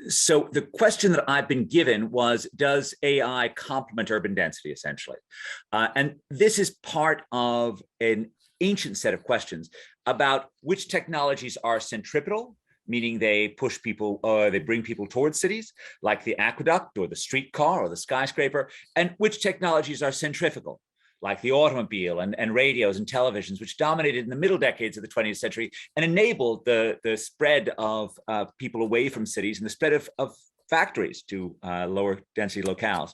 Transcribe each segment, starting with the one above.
So the question that I've been given was, does AI complement urban density, essentially? And this is part of an ancient set of questions about which technologies are centripetal, meaning they push people, they bring people towards cities, like the aqueduct or the streetcar or the skyscraper, and which technologies are centrifugal, like the automobile and radios and televisions, which dominated in the middle decades of the 20th century and enabled the spread of people away from cities and the spread of factories to lower density locales.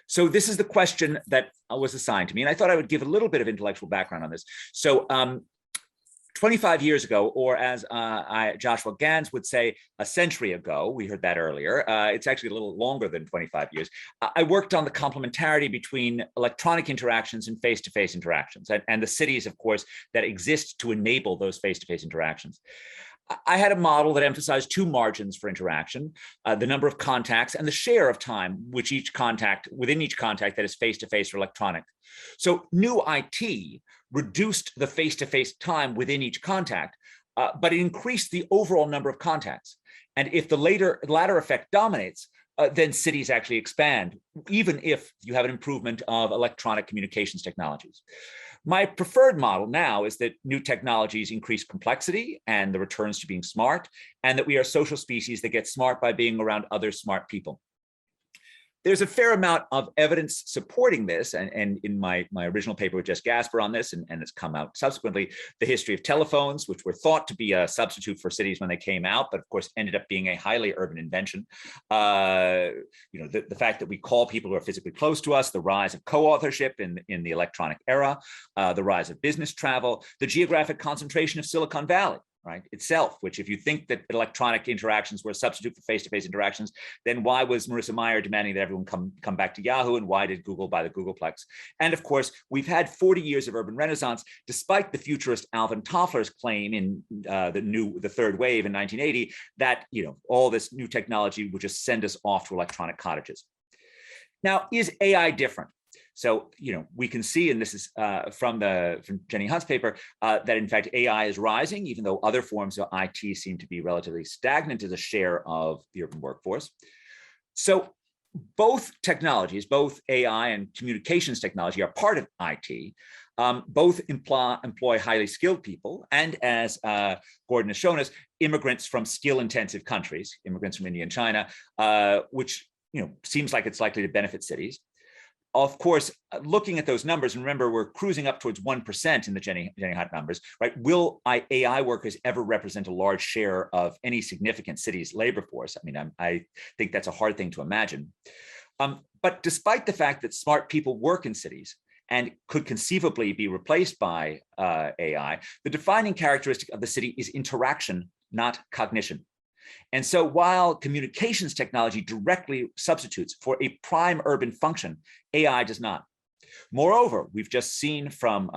So this is the question that was assigned to me. And I thought I would give a little bit of intellectual background on this. So 25 years ago, or as Joshua Gans would say, a century ago, we heard that earlier, it's actually a little longer than 25 years, I worked on the complementarity between electronic interactions and face-to-face interactions, and the cities, of course, that exist to enable those face-to-face interactions. I had a model that emphasized two margins for interaction, the number of contacts and the share of time which within each contact that is face-to-face or electronic. So new IT reduced the face-to-face time within each contact, but it increased the overall number of contacts. And if the latter effect dominates, then cities actually expand, even if you have an improvement of electronic communications technologies. My preferred model now is that new technologies increase complexity and the returns to being smart, and that we are social species that get smart by being around other smart people. There's a fair amount of evidence supporting this, and in my original paper with Jess Gasper on this, and it's come out subsequently, the history of telephones, which were thought to be a substitute for cities when they came out, but of course ended up being a highly urban invention. The fact that we call people who are physically close to us, the rise of co-authorship in the electronic era, the rise of business travel, the geographic concentration of Silicon Valley, right, itself, which if you think that electronic interactions were a substitute for face-to-face interactions, then why was Marissa Mayer demanding that everyone come back to Yahoo, and why did Google buy the Googleplex? And of course, we've had 40 years of urban renaissance, despite the futurist Alvin Toffler's claim in the third wave in 1980 that all this new technology would just send us off to electronic cottages. Now, is AI different? So, we can see, and this is from Jenny Hunt's paper, that in fact AI is rising, even though other forms of IT seem to be relatively stagnant as a share of the urban workforce. So both technologies, both AI and communications technology, are part of IT. Both employ highly skilled people, and as Gordon has shown us, immigrants from skill-intensive countries, immigrants from India and China, which seems like it's likely to benefit cities. Of course, looking at those numbers, and remember, we're cruising up towards 1% in the Jenny Hunt numbers, right? Will AI workers ever represent a large share of any significant city's labor force? I mean, I think that's a hard thing to imagine. But despite the fact that smart people work in cities and could conceivably be replaced by AI, the defining characteristic of the city is interaction, not cognition. And so while communications technology directly substitutes for a prime urban function, AI does not. Moreover, we've just seen from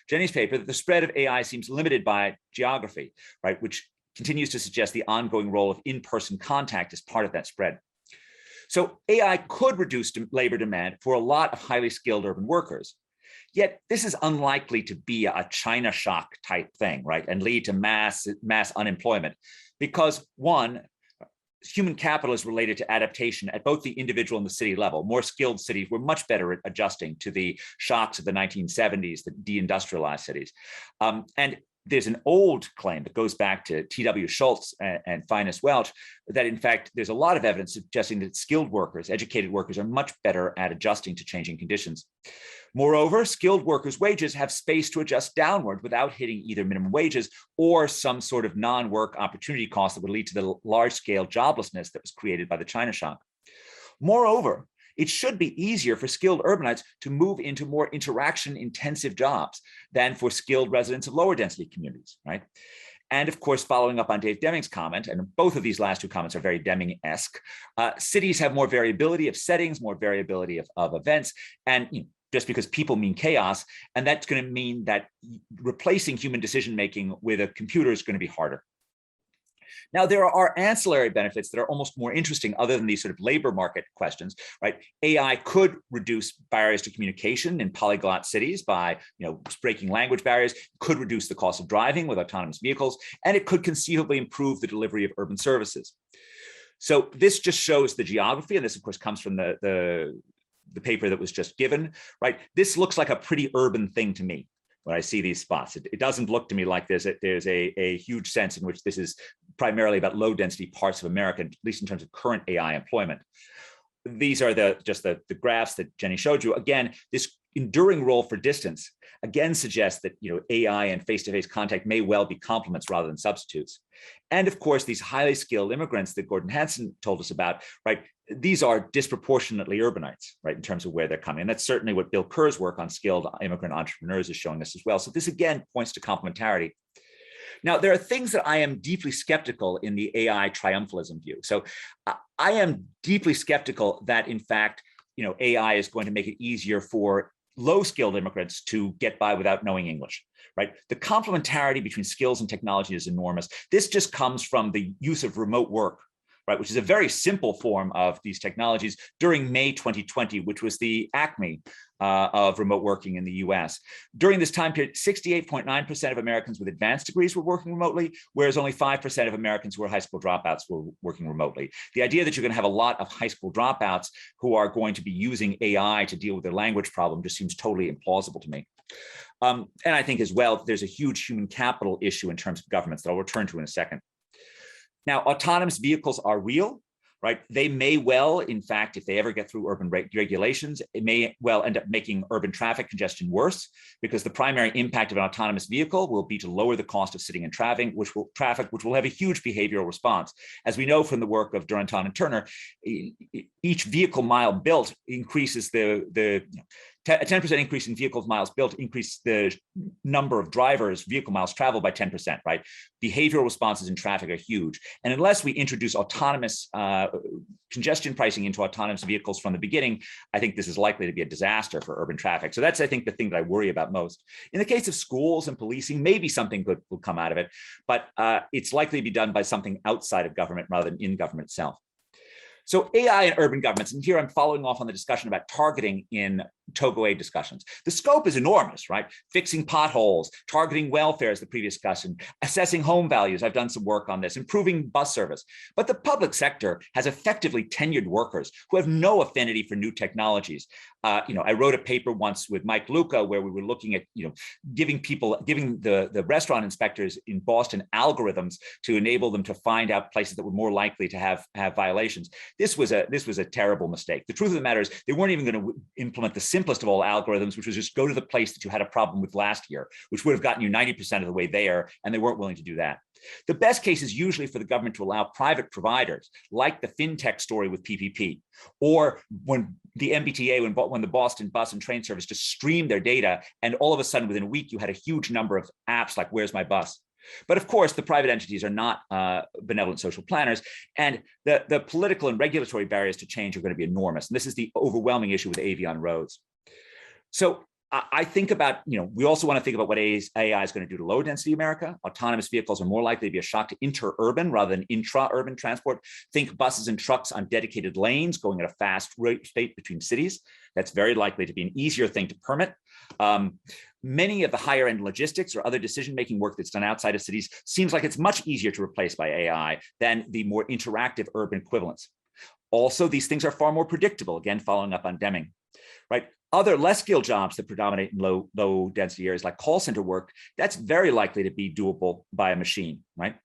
Jenny's paper that the spread of AI seems limited by geography, right, which continues to suggest the ongoing role of in-person contact as part of that spread. So AI could reduce labor demand for a lot of highly skilled urban workers. Yet this is unlikely to be a China shock type thing, right, and lead to mass unemployment. Because one, human capital is related to adaptation at both the individual and the city level. More skilled cities were much better at adjusting to the shocks of the 1970s that deindustrialized cities. And there's an old claim that goes back to T.W. Schultz and Finus Welch that in fact, there's a lot of evidence suggesting that skilled workers, educated workers, are much better at adjusting to changing conditions. Moreover, skilled workers' wages have space to adjust downward without hitting either minimum wages or some sort of non-work opportunity cost that would lead to the large-scale joblessness that was created by the China shock. Moreover, it should be easier for skilled urbanites to move into more interaction-intensive jobs than for skilled residents of lower density communities, right? And of course, following up on Dave Deming's comment, and both of these last two comments are very Deming-esque, cities have more variability of settings, more variability of events, and just because people mean chaos, and that's going to mean that replacing human decision-making with a computer is going to be harder. Now, there are ancillary benefits that are almost more interesting other than these sort of labor market questions, right? AI could reduce barriers to communication in polyglot cities by breaking language barriers, could reduce the cost of driving with autonomous vehicles, and it could conceivably improve the delivery of urban services. So this just shows the geography, and this of course comes from the paper that was just given, right? This looks like a pretty urban thing to me when I see these spots. It doesn't look to me like there's a huge sense in which this is primarily about low density parts of America, at least in terms of current AI employment. These are just the graphs that Jenny showed you. Again, this enduring role for distance again suggests that AI and face-to-face contact may well be complements rather than substitutes. And of course, these highly skilled immigrants that Gordon Hanson told us about, right? These are disproportionately urbanites, right, in terms of where they're coming. And that's certainly what Bill Kerr's work on skilled immigrant entrepreneurs is showing us as well. So this again points to complementarity. Now, there are things that I am deeply skeptical in the AI triumphalism view. So I am deeply skeptical that, in fact, AI is going to make it easier for low-skilled immigrants to get by without knowing English, right? The complementarity between skills and technology is enormous. This just comes from the use of remote work, right, which is a very simple form of these technologies during May 2020, which was the acme of remote working in the US. During this time period, 68.9% of Americans with advanced degrees were working remotely, whereas only 5% of Americans who were high school dropouts were working remotely. The idea that you're going to have a lot of high school dropouts who are going to be using AI to deal with their language problem just seems totally implausible to me. And I think as well, there's a huge human capital issue in terms of governments that I'll return to in a second. Now, autonomous vehicles are real, right? They may well, in fact, if they ever get through urban regulations, it may well end up making urban traffic congestion worse, because the primary impact of an autonomous vehicle will be to lower the cost of sitting in traffic, which will have a huge behavioral response. As we know from the work of Duranton and Turner, each vehicle mile built increases a 10% increase in vehicle miles built increase the number of drivers, vehicle miles traveled by 10%, right? Behavioral responses in traffic are huge. And unless we introduce autonomous congestion pricing into autonomous vehicles from the beginning, I think this is likely to be a disaster for urban traffic. So that's, I think, the thing that I worry about most. In the case of schools and policing, maybe something good will come out of it, but it's likely to be done by something outside of government rather than in government itself. So AI and urban governments, and here I'm following off on the discussion about targeting in TOGO-A discussions. The scope is enormous, right? Fixing potholes, targeting welfare is the previous discussion, assessing home values. I've done some work on this, improving bus service. But the public sector has effectively tenured workers who have no affinity for new technologies. I wrote a paper once with Mike Luca where we were looking at, giving the restaurant inspectors in Boston algorithms to enable them to find out places that were more likely to have violations. This was a terrible mistake. The truth of the matter is they weren't even going to implement the simplest of all algorithms, which was just go to the place that you had a problem with last year, which would have gotten you 90% of the way there, and they weren't willing to do that. The best case is usually for the government to allow private providers, like the fintech story with PPP, or when the MBTA, when the Boston bus and train service just streamed their data, and all of a sudden within a week you had a huge number of apps like Where's My Bus? But of course, the private entities are not benevolent social planners, and the political and regulatory barriers to change are going to be enormous. And this is the overwhelming issue with AV on roads. So I think about, we also want to think about what AI is going to do to low density America. Autonomous vehicles are more likely to be a shock to interurban rather than intra-urban transport. Think buses and trucks on dedicated lanes going at a fast rate between cities. That's very likely to be an easier thing to permit. Many of the higher end logistics or other decision-making work that's done outside of cities seems like it's much easier to replace by AI than the more interactive urban equivalents. Also, these things are far more predictable, again, following up on Deming, right? Other less skilled jobs that predominate in low density areas like call center work, that's very likely to be doable by a machine, right?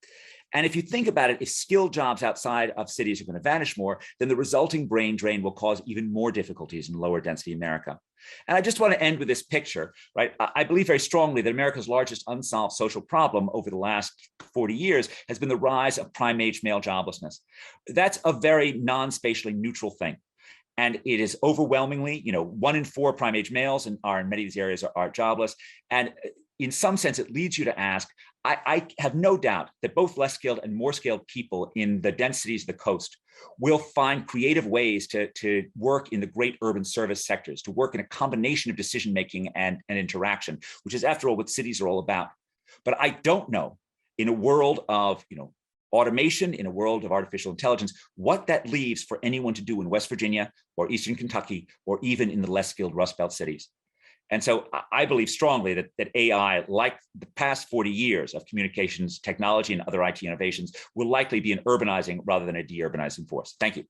And if you think about it, if skilled jobs outside of cities are going to vanish more, then the resulting brain drain will cause even more difficulties in lower density America. And I just want to end with this picture, right? I believe very strongly that America's largest unsolved social problem over the last 40 years has been the rise of prime age male joblessness. That's a very non-spatially neutral thing. And it is overwhelmingly, 1 in 4 prime age males are in many of these areas are jobless. And in some sense, it leads you to ask, I have no doubt that both less skilled and more skilled people in the densities of the coast will find creative ways to work in the great urban service sectors, to work in a combination of decision-making and interaction, which is, after all, what cities are all about. But I don't know, in a world of, automation, in a world of artificial intelligence, what that leaves for anyone to do in West Virginia or Eastern Kentucky, or even in the less skilled Rust Belt cities. And so I believe strongly that AI, like the past 40 years of communications technology and other IT innovations, will likely be an urbanizing rather than a de-urbanizing force. Thank you.